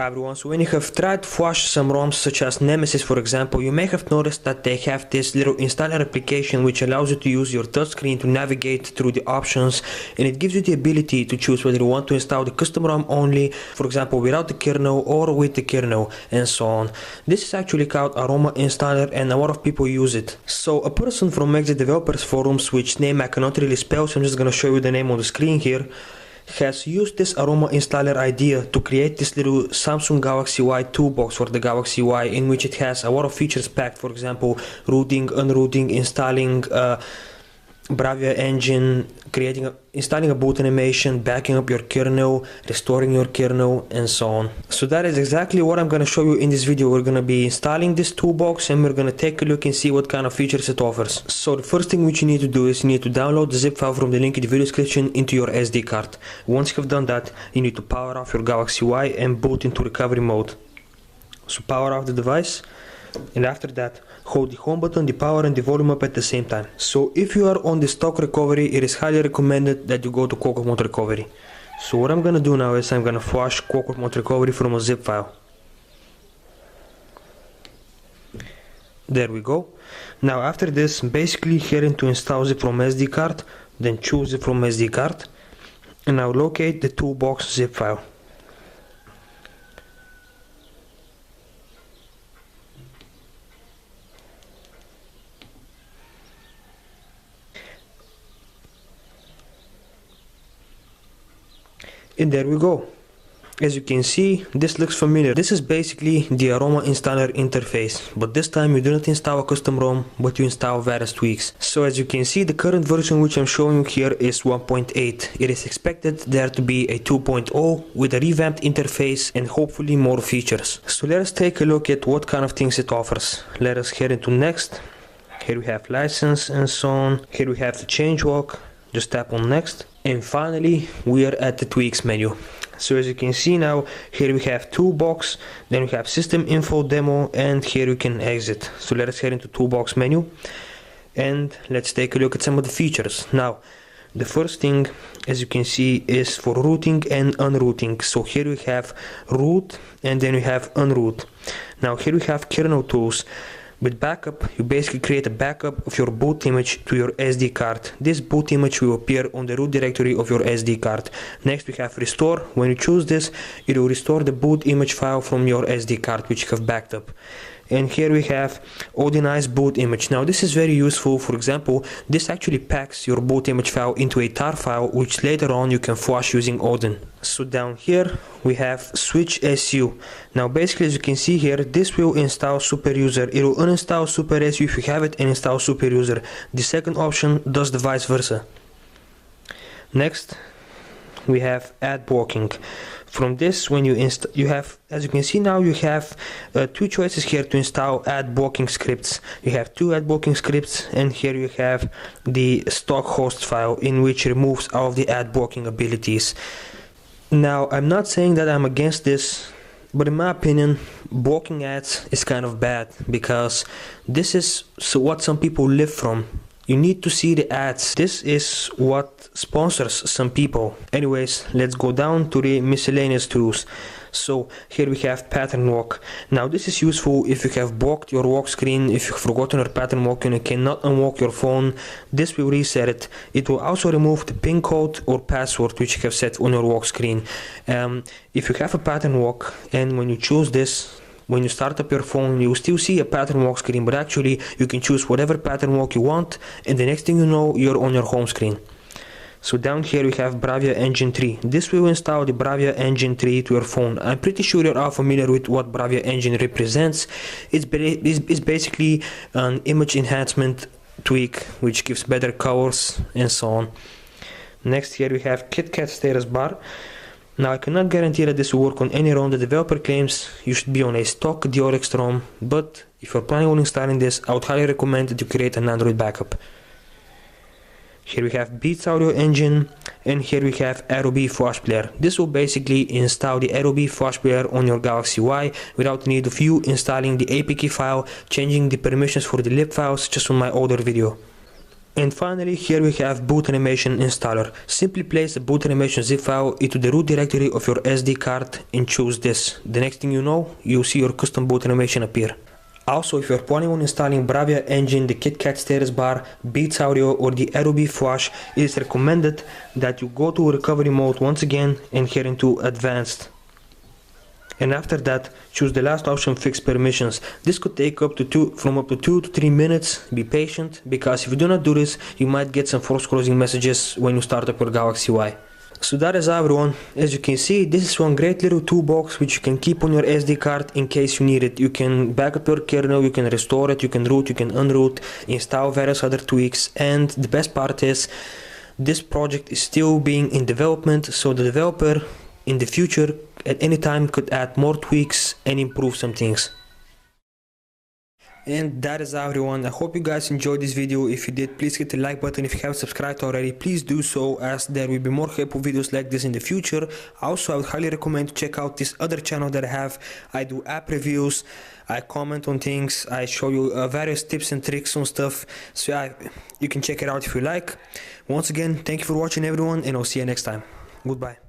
Hi everyone, so when you have tried to flash some ROMs such as Nemesis for example, you may have noticed that they have this little installer application which allows you to use your touchscreen to navigate through the options, and it gives you the ability to choose whether you want to install the custom ROM only, for example without the kernel or with the kernel, and so on. This is actually called Aroma Installer and a lot of people use it. So a person from Exit Developers Forums, which name I cannot really spell, so I'm just gonna show you the name on the screen here, has used this Aroma Installer idea to create this little Samsung Galaxy Y toolbox for the Galaxy Y, in which it has a lot of features packed, for example rooting, unrooting, installing Bravia engine, installing a boot animation, backing up your kernel, restoring your kernel, and so on. So that is exactly what I'm gonna show you in this video. We're gonna be installing this toolbox and we're gonna take a look and see what kind of features it offers. So the first thing which you need to do is you need to download the zip file from the link in the video description into your SD card. Once you've done that, you need to power off your Galaxy Y and boot into recovery mode. So power off the device, and after that hold the home button, the power and the volume up at the same time. So if you are on the stock recovery, it is highly recommended that you go to Qualcomm Mode Recovery. So what I'm gonna do now is I'm gonna flash Qualcomm Mode Recovery from a zip file. There we go. Now after this, basically heading to install zip from SD card, then choose zip from SD card, and now locate the toolbox zip file. And there we go. As you can see, this looks familiar. This is basically the Aroma Installer interface, but this time you do not install a custom ROM, but you install various tweaks. So as you can see, the current version which I'm showing you here is 1.8. It is expected there to be a 2.0 with a revamped interface and hopefully more features. So let us take a look at what kind of things it offers. Let us head into next. Here we have license and so on. Here we have the changelog. Just tap on next. And finally, we are at the tweaks menu. So as you can see now, here we have toolbox, then we have system info demo, and here we can exit. So let us head into toolbox menu and let's take a look at some of the features. Now, the first thing, as you can see, is for rooting and unrooting. So here we have root and then we have unroot. Now here we have kernel tools. With backup, you basically create a backup of your boot image to your SD card. This boot image will appear on the root directory of your SD card. Next we have restore. When you choose this, it will restore the boot image file from your SD card which you have backed up. And here we have Odinized boot image. Now this is very useful. For example, this actually packs your boot image file into a tar file which later on you can flash using Odin. So down here we have switch SU. Now basically, as you can see here, this will install super user. It will uninstall super SU if you have it and install super user. The second option does the vice versa. Next we have ad blocking. From this, when you have, as you can see now, you have two choices here to install ad blocking scripts. You have two ad blocking scripts, and here you have the stock host file in which removes all of the ad blocking abilities. Now, I'm not saying that I'm against this, but in my opinion, blocking ads is kind of bad because this is what some people live from. You need to see the ads. This is what sponsors some people. Anyways, let's go down to the miscellaneous tools. So here we have pattern lock. Now this is useful if you have blocked your lock screen, if you've forgotten your pattern lock and you cannot unlock your phone. This will reset it. It will also remove the PIN code or password which you have set on your lock screen. If you have a pattern lock and when you choose this, when you start up your phone, you will still see a pattern lock screen, but actually you can choose whatever pattern lock you want, and the next thing you know, you're on your home screen. So down here we have Bravia Engine 3. This will install the Bravia Engine 3 to your phone. I'm pretty sure you're all familiar with what Bravia Engine represents. It's basically an image enhancement tweak which gives better colors and so on. Next here we have KitKat status bar. Now I cannot guarantee that this will work on any ROM. The developer claims you should be on a stock DRX ROM, but if you're planning on installing this, I would highly recommend that you create an Android backup. Here we have Beats Audio Engine, and here we have Aerobee Flash Player. This will basically install the Aerobee Flash Player on your Galaxy Y without the need of you installing the APK file, changing the permissions for the lib files just on my older video. And finally, here we have boot animation installer. Simply place the boot animation zip file into the root directory of your SD card and choose this. The next thing you know, you'll see your custom boot animation appear. Also, if you're planning on installing Bravia Engine, the KitKat status bar, Beats Audio or the Adobe Flash, it is recommended that you go to recovery mode once again and head into advanced. And after that, choose the last option, fix permissions. This could take up to 2 to 3 minutes. Be patient, because if you do not do this, you might get some force closing messages when you start up your Galaxyyarchive. So that is everyone. As you can see, this is one great little toolbox which you can keep on your SD card in case you need it. You can back up your kernel, you can restore it, you can root, you can unroot, install various other tweaks, and the best part is this project is still being in development, so the developer in the future at any time could add more tweaks and improve some things. And that is everyone. I hope you guys enjoyed this video. If you did, please hit the like button. If you haven't subscribed already, please do so, as there will be more helpful videos like this in the future. Also, I would highly recommend to check out this other channel that I have. I do app reviews, I comment on things, I show you various tips and tricks on stuff. So yeah, you can check it out if you like. Once again, thank you for watching everyone, and I'll see you next time. Goodbye.